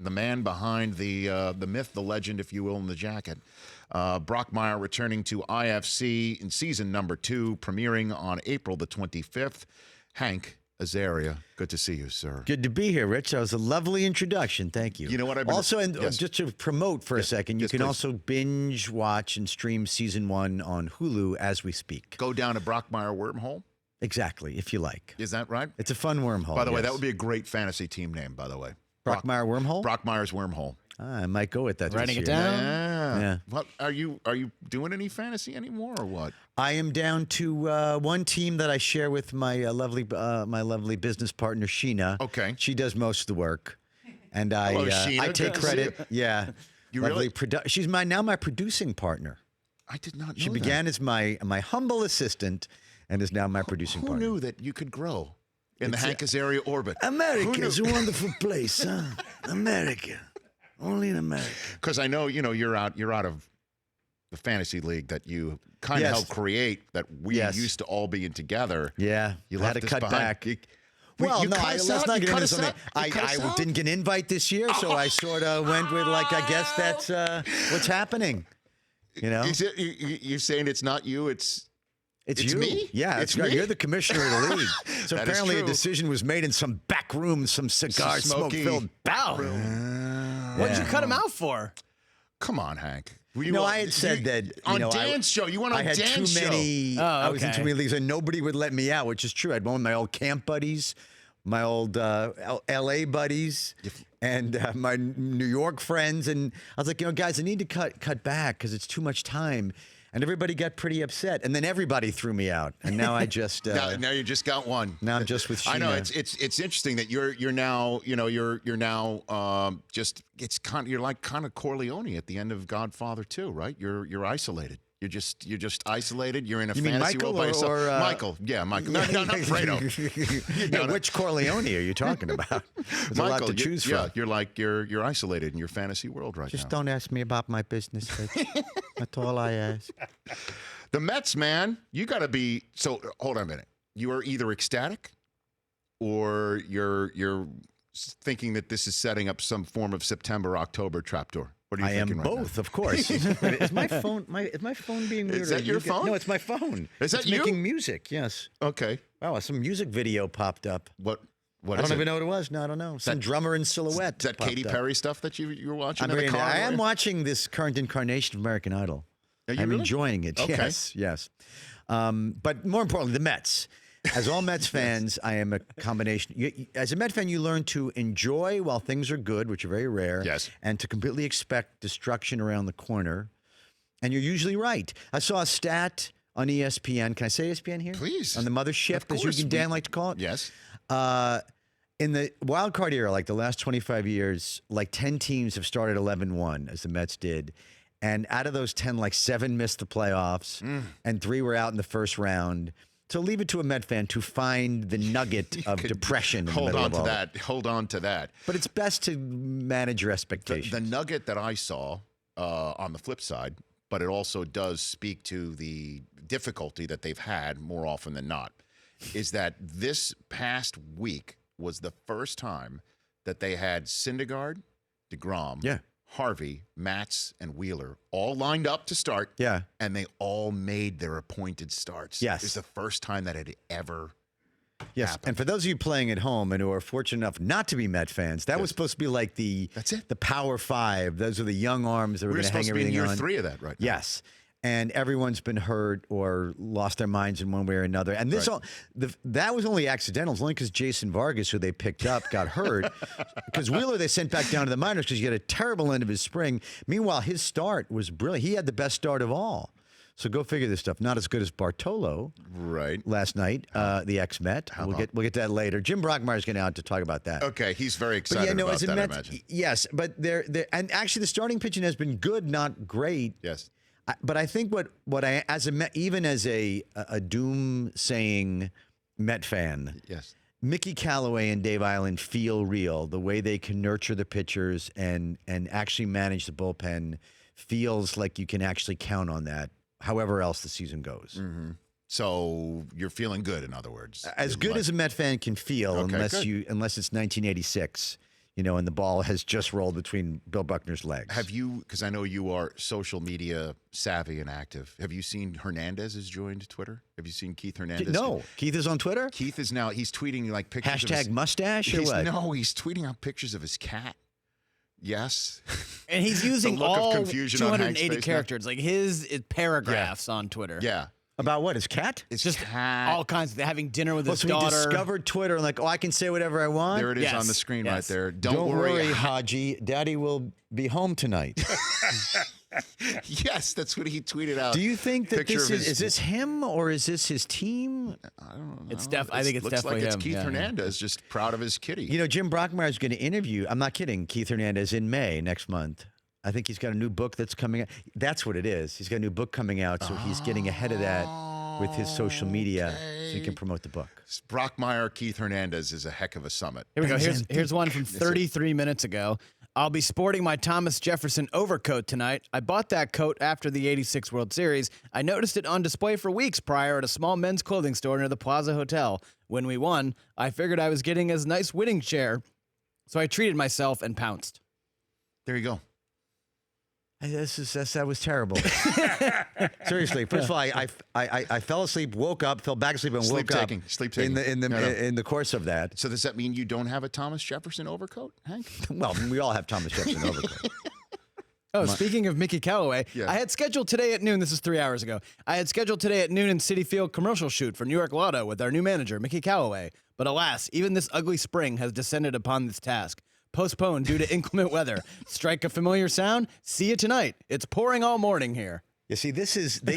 the man behind the myth, the legend, if you will, in the jacket. Brockmire returning to IFC in season number 2, premiering on April the 25th. Hank Azaria, good to see you, sir. Good to be here, Rich. That was a lovely introduction. Thank you. You know what I've been... Also, and yes. just to promote for a second, you can please. also binge watch and stream season 1 on Hulu as we speak. Go down a Brockmire wormhole? Exactly, if you like. Is that right? It's a fun wormhole. By the way, yes. that would be a great fantasy team name, by the way. Brockmire wormhole? Brockmire's wormhole. I might go with that. Writing this it year. down? Yeah. What are you doing any fantasy anymore or what? I am down to one team that I share with my lovely business partner Sheena. Okay. She does most of the work, and I Hello, Sheena. I Good take to see credit. you. Yeah. You lovely really? She's now my producing partner. I did not know She that. began as my humble assistant, and is now my producing Who partner. knew that you could grow in the Hank Azaria orbit? America is a wonderful place, huh? America, only in America. Because I know you're out of the fantasy league that you kind of Yes. helped create, that we Yes. used to all be in together. Yeah, You I had left to us cut behind. back. You Well, no, cut let's us out? not You get cut into us something. out? You cut I us out? didn't get an invite this year, so I sort of went with I guess that's what's happening. You know, Is it, you're saying it's not you? It's you. me? Yeah, It's right. me? You're the commissioner of the league. So That is apparently a true. decision was made in some back room, some cigar smoky- smoke-filled back Wow. room. What'd Yeah. you cut him out for? come on, Hank. No, I had said that on I- Dan's show. You went on I had Dan's too many. Oh, I was in okay. too many leagues, and nobody would let me out, which is true. I had one of my old camp buddies, my old L.A. buddies, and my New York friends, and I was like, guys, I need to cut back because it's too much time. And everybody got pretty upset, and then everybody threw me out, and now I just now you just got one. now I'm just with Sheena. I know it's interesting that you're now you're now just you're like kind of Corleone at the end of Godfather 2, right? You're isolated. You're just isolated. You're in a You mean fantasy Michael world by yourself. or, Michael, yeah, Michael. No, not Fredo. Yeah, which Corleone are you talking about? There's a lot to choose from. Yeah, you're isolated in your fantasy world right Just now. don't ask me about my business, Rich. That's all I ask. The Mets, man, you got to be. So hold on a minute. You are either ecstatic, or you're thinking that this is setting up some form of September-October trapdoor. What are you I am thinking right both, of course. Is my phone being weird? Is that your phone? No, it's my phone. Is that it's you? making music? Yes. now? Okay. Wow, some music video popped up. What I is don't it? even know what it was. No, I don't know. Some drummer in silhouette. Is that popped Katy up. Perry stuff that you were watching I'm in the very car? I am Roy? watching this current incarnation of American Idol. Are you I'm really? enjoying it. Okay. Yes. But more importantly, the Mets. As all Mets fans, I am a combination. As a Met fan, you learn to enjoy while things are good, which are very rare. Yes. And to completely expect destruction around the corner. And you're usually right. I saw a stat on ESPN. Can I say ESPN here? Please. On the mothership, Of as course. you and Dan like to call it? Yes. In the wild card era, like the last 25 years, like 10 teams have started 11-1, as the Mets did. And out of those 10, like 7 missed the playoffs, and 3 were out in the first round. So leave it to a Met fan to find the nugget of depression. In the Hold middle on of to all that. Hold on to that. But it's best to manage your expectations. The nugget that I saw on the flip side, but it also does speak to the difficulty that they've had more often than not, is that this past week was the first time that they had Syndergaard, DeGrom, Harvey, Matz, and Wheeler all lined up to start. Yeah. And they all made their appointed starts. Yes. It's the first time that it ever Yes, happened. and for those of you playing at home and who are fortunate enough not to be Met fans, that was Yes. supposed to be like That's it. the Power Five. Those are the young arms that were We're going to hang supposed to be in everything year on. 3 of that right now. Yes. And everyone's been hurt or lost their minds in one way or another. And this that was only accidental. It's only because Jason Vargas, who they picked up, got hurt. Because Wheeler they sent back down to the minors because he had a terrible end of his spring. Meanwhile, his start was brilliant. He had the best start of all. So go figure this stuff. Not as good as Bartolo Right. last night, the ex-Met. We'll get to that later. Jim Brockmire's getting out to talk about that. Okay, he's very But excited about as a that, Met, I imagine. yes, but they're and actually the starting pitching has been good, not great. Yes. But I think what I as a Met, even as a doom saying Met fan, Yes. Mickey Callaway and Dave Island feel real. The way they can nurture the pitchers and actually manage the bullpen feels like you can actually count on that. However else the season goes. Mm-hmm. So you're feeling good, in other words. As good as a Met fan can feel, Okay, unless good. it's 1986. and the ball has just rolled between Bill Buckner's legs. Have you, because I know you are social media savvy and active, have you seen Hernandez has joined Twitter? Have you seen Keith Hernandez? No. Keith is on Twitter? He's tweeting like pictures of Hashtag his, mustache or what? No, he's tweeting out pictures of his cat. Yes. And he's using look of all confusion on Hank's 280 face characters. Like his paragraphs on Twitter. Yeah. About what? His cat? It's Just cat. all kinds of having dinner with his So daughter. he discovered Twitter and I can say whatever I want? There it is Yes, on the screen yes. right there. Don't worry, Haji. Daddy will be home tonight. Yes, that's what he tweeted out. Do you think that Picture this of is his- this him or is this his team? I don't know. It's I think it's looks definitely like it's him. Keith Yeah. Hernandez just proud of his kitty. Jim Brockmire is going to interview, I'm not kidding, Keith Hernandez in May next month. I think he's got a new book that's coming out. That's what it is. He's got a new book coming out, so he's getting ahead of that with his social media so he can promote the book. Brockmire, Keith Hernandez is a heck of a summit. Here we go. Here's one from 33 minutes ago. I'll be sporting my Thomas Jefferson overcoat tonight. I bought that coat after the 86 World Series. I noticed it on display for weeks prior at a small men's clothing store near the Plaza Hotel. When we won, I figured I was getting a nice winning share, so I treated myself and pounced. There you go. That was terrible. Seriously, first of all, I fell asleep, woke up, fell back asleep, and woke up Sleep taking. in the course of that. So does that mean you don't have a Thomas Jefferson overcoat, Hank? Well, we all have Thomas Jefferson overcoat. Oh, speaking of Mickey Callaway, Yeah. I had scheduled today at noon. This is 3 hours ago. I had scheduled today at noon in Citi Field commercial shoot for New York Lotto with our new manager, Mickey Callaway. But alas, even this ugly spring has descended upon this task. Postponed due to inclement weather. Strike a familiar sound? See you tonight. It's pouring all morning here. You see, they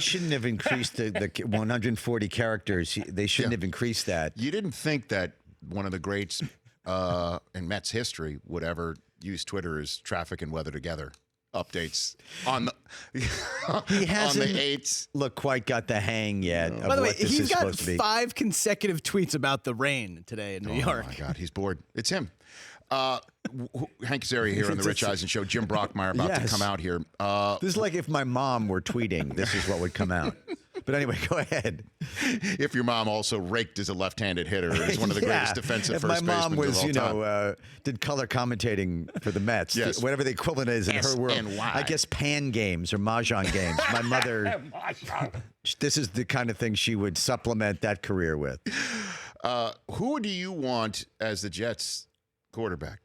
shouldn't have increased the 140 characters. They shouldn't have increased that. You didn't think that one of the greats in Mets history would ever use Twitter as traffic and weather together updates on the He hasn't on the 8s. Look, quite got the hang yet of By the way, what this he's is got supposed to be. 5 consecutive tweets about the rain today in New York. Oh my God, he's bored. It's him. Hank Azaria here on the Rich Eisen Show. Jim Brockmire about to Yes. come out here. This is like if my mom were tweeting, this is what would come out. But anyway, go ahead. If your mom also raked as a left-handed hitter, is one of the greatest defensive if first my mom basemen was, of all time. did color commentating for the Mets, Yes. whatever the equivalent is in her world. SNY. I guess pan games or mahjong games. My mother, this is the kind of thing she would supplement that career with. Who do you want as the Jets quarterback?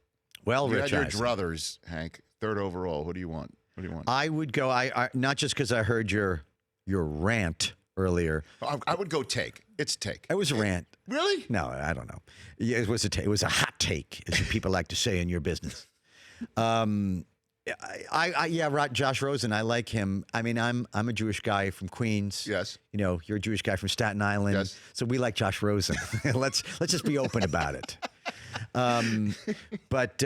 Well, You Rich had your Eisen. druthers, Hank. 3rd overall. Who do you want? What do you want? I would go. I not just because I heard your rant earlier. I would go take. It's take. It was a rant. Really? No, I don't know. Yeah, it was a hot take, as you people like to say in your business. Josh Rosen. I like him. I mean, I'm a Jewish guy from Queens. Yes. You're a Jewish guy from Staten Island. Yes. So we like Josh Rosen. let's just be open about it. But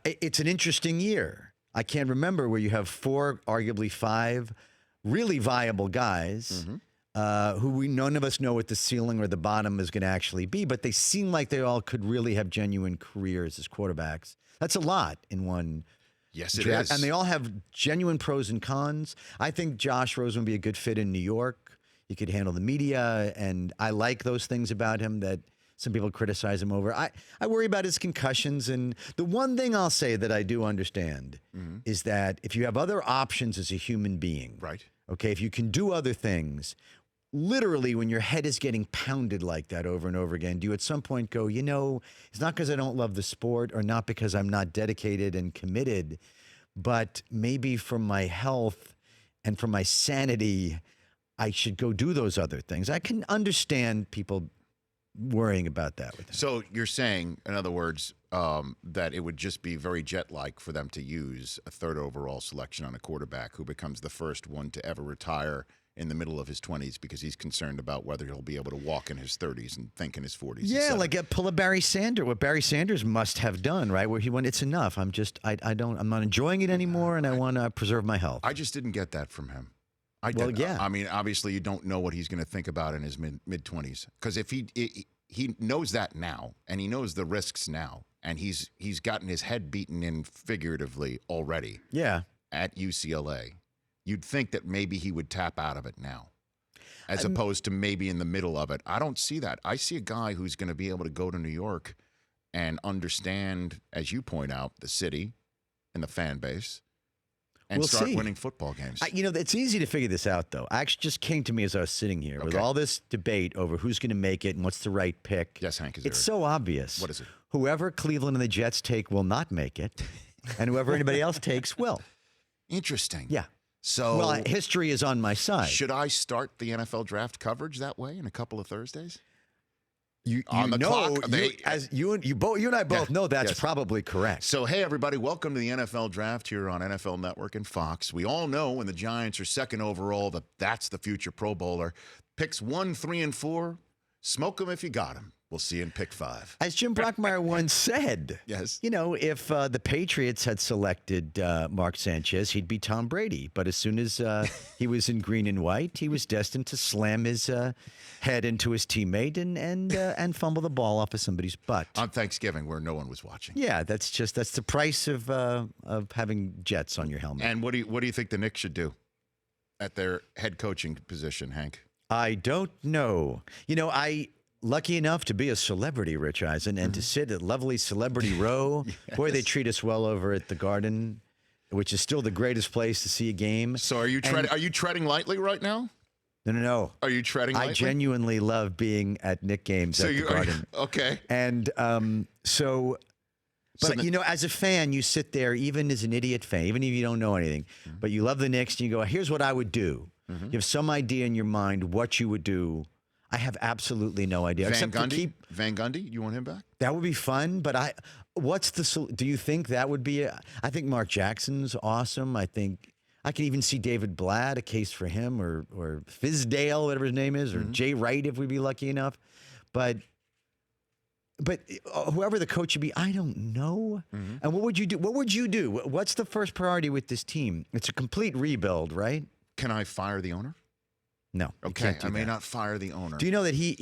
it's an interesting year. I can't remember where you have 4, arguably 5, really viable guys who none of us know what the ceiling or the bottom is going to actually be, but they seem like they all could really have genuine careers as quarterbacks. That's a lot in one. Yes, it draft. is. And they all have genuine pros and cons. I think Josh Rosen would be a good fit in New York. He could handle the media, and I like those things about him that some people criticize him over. I worry about his concussions, and the one thing I'll say that I do understand is that if you have other options as a human being, Right. okay, if you can do other things, literally when your head is getting pounded like that over and over again, do you at some point go, it's not because I don't love the sport or not because I'm not dedicated and committed, but maybe for my health and for my sanity, I should go do those other things. I can understand people worrying about that with him. So you're saying, in other words, that it would just be very Jet-like for them to use a 3rd overall selection on a quarterback who becomes the first one to ever retire in the middle of his 20s because he's concerned about whether he'll be able to walk in his 30s and think in his 40s. Yeah, like pull a Barry Sanders, what Barry Sanders must have done, right? Where he went, it's enough. I'm not enjoying it anymore, and I want to preserve my health. I just didn't get that from him. Yeah. I mean, obviously, you don't know what he's going to think about in his mid-20s because if he knows that now, and he knows the risks now, and he's gotten his head beaten in figuratively already. Yeah. At UCLA, you'd think that maybe he would tap out of it now, as opposed to maybe in the middle of it. I don't see that. I see a guy who's going to be able to go to New York and understand, as you point out, the city and the fan base, and We'll start see. winning football games. It's easy to figure this out, though. Actually, just came to me as I was sitting here with all this debate over who's going to make it and what's the right pick. Yes, Hank, is It's so obvious. What is it? Whoever Cleveland and the Jets take will not make it, and whoever anybody else takes will. Interesting. Yeah. So, Well, history is on my side. should I start the NFL draft coverage that way in a couple of Thursdays? You On the know, clock, you and I both know that's yes. probably correct. So, hey, everybody, welcome to the NFL Draft here on NFL Network and Fox. We all know when the Giants are second overall that's the future Pro Bowler. Picks 1, 3, and 4, smoke them if you got them. We'll see you in pick 5. As Jim Brockmire once said, Yes. If the Patriots had selected Mark Sanchez, he'd be Tom Brady. But as soon as he was in green and white, he was destined to slam his head into his teammate and fumble the ball off of somebody's butt. On Thanksgiving, where no one was watching. Yeah, that's the price of having Jets on your helmet. And what do you think the Knicks should do at their head coaching position, Hank? I don't know. Lucky enough to be a celebrity, Rich Eisen, and to sit at lovely Celebrity Row. Yes. Boy, they treat us well over at the Garden, which is still the greatest place to see a game. So are you treading lightly right now? No. Are you treading lightly? I genuinely love being at Knick games at the Garden. Okay. And as a fan, you sit there, even as an idiot fan, even if you don't know anything, but you love the Knicks, and you go, here's what I would do. You have some idea in your mind what you would do. I have absolutely no idea. Van Gundy, you want him back? That would be fun, but do you think that would be I think Mark Jackson's awesome. I think I can even see David Blatt, a case for him, or Fizdale, whatever his name is, or Jay Wright if we'd be lucky enough. But whoever the coach would be, I don't know. And what would you do? What would you do? What's the first priority with this team? It's a complete rebuild, right? Can I fire the owner? No. Okay, I may not fire the owner. Do you know that he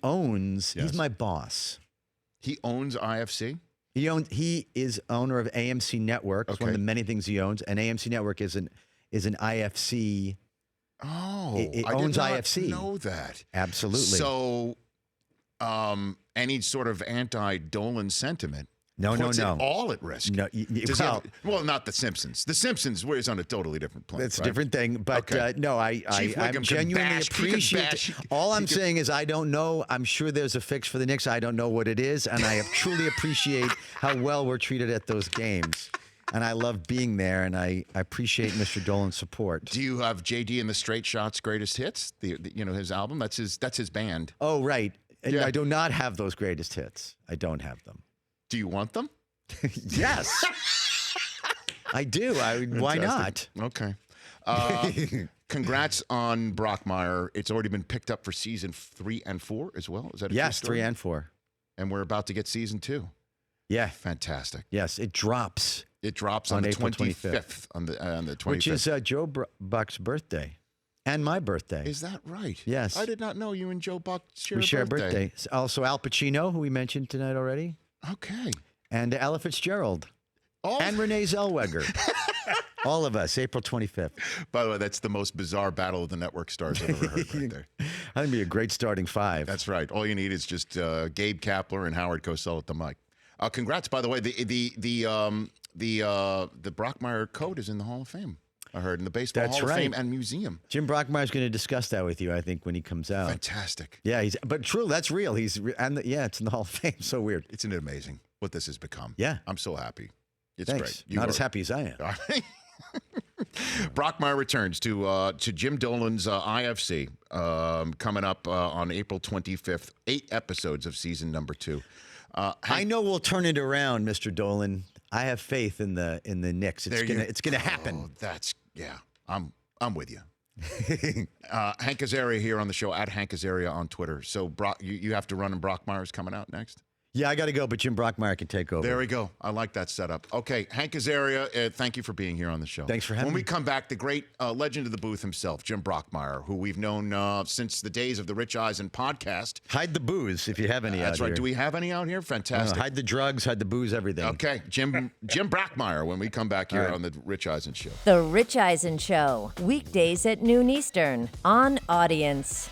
owns. Yes. He's my boss. He owns IFC? He is owner of AMC Network. It's one of the many things he owns, and AMC Network is an IFC. Oh, it I owns did not IFC. know that. Absolutely. So, any sort of anti-Dolan sentiment puts it all at risk. No, well, not The Simpsons. The Simpsons is on a totally different plane. That's right? a different thing. But no, I genuinely appreciate. All I'm saying is I don't know. I'm sure there's a fix for the Knicks. I don't know what it is, and I truly appreciate how well we're treated at those games. And I love being there, and I appreciate Mr. Dolan's support. Do you have JD and the Straight Shots Greatest Hits? His album. That's his band. Oh, right. And Yeah. I do not have those greatest hits. I don't have them. Do you want them? Yes, I do. Why not? Okay. Congrats on Brockmire. It's already been picked up for season 3 and 4 as well. Is that a Yes, true story? 3 and 4. And we're about to get season 2. Yeah. Fantastic. Yes, it drops. It drops on the April 25th. On the 25th. Which is Joe Buck's birthday. And my birthday. Is that right? Yes. I did not know you and Joe Buck share We share a birthday. Also, Al Pacino, who we mentioned tonight already. Okay. And Ella Fitzgerald. Oh. And Renee Zellweger. All of us, April 25th. By the way, that's the most bizarre battle of the network stars I've ever heard right there. That'd be a great starting 5. That's right. All you need is just Gabe Kapler and Howard Cosell at the mic. Congrats, by the way. The Brockmire coat is in the Hall of Fame. I heard in the Baseball That's Hall right. of Fame and Museum. Jim Brockmire's going to discuss that with you, I think, when he comes out. Fantastic. Yeah, but true, that's real. It's in the Hall of Fame. So weird. Isn't it amazing what this has become? Yeah. I'm so happy. It's Thanks. great. Not as happy as I am. Brockmire returns to Jim Dolan's IFC coming up on April 25th. 8 episodes of season number 2. I know we'll turn it around, Mr. Dolan. I have faith in the Knicks. It's gonna happen. I'm with you. Hank Azaria here on the show at Hank Azaria on Twitter. So you have to run, and Brockmire's coming out next. Yeah, I got to go, but Jim Brockmire can take over. There we go. I like that setup. Okay, Hank Azaria, thank you for being here on the show. Thanks for having me. When we me. come back, the great legend of the booth himself, Jim Brockmire, who we've known since the days of the Rich Eisen podcast. Hide the booze if you have any out That's right. here. Do we have any out here? Fantastic. Hide the drugs, hide the booze, everything. Okay, Jim Brockmire when we come back here on the Rich Eisen Show. The Rich Eisen Show, weekdays at noon Eastern on Audience.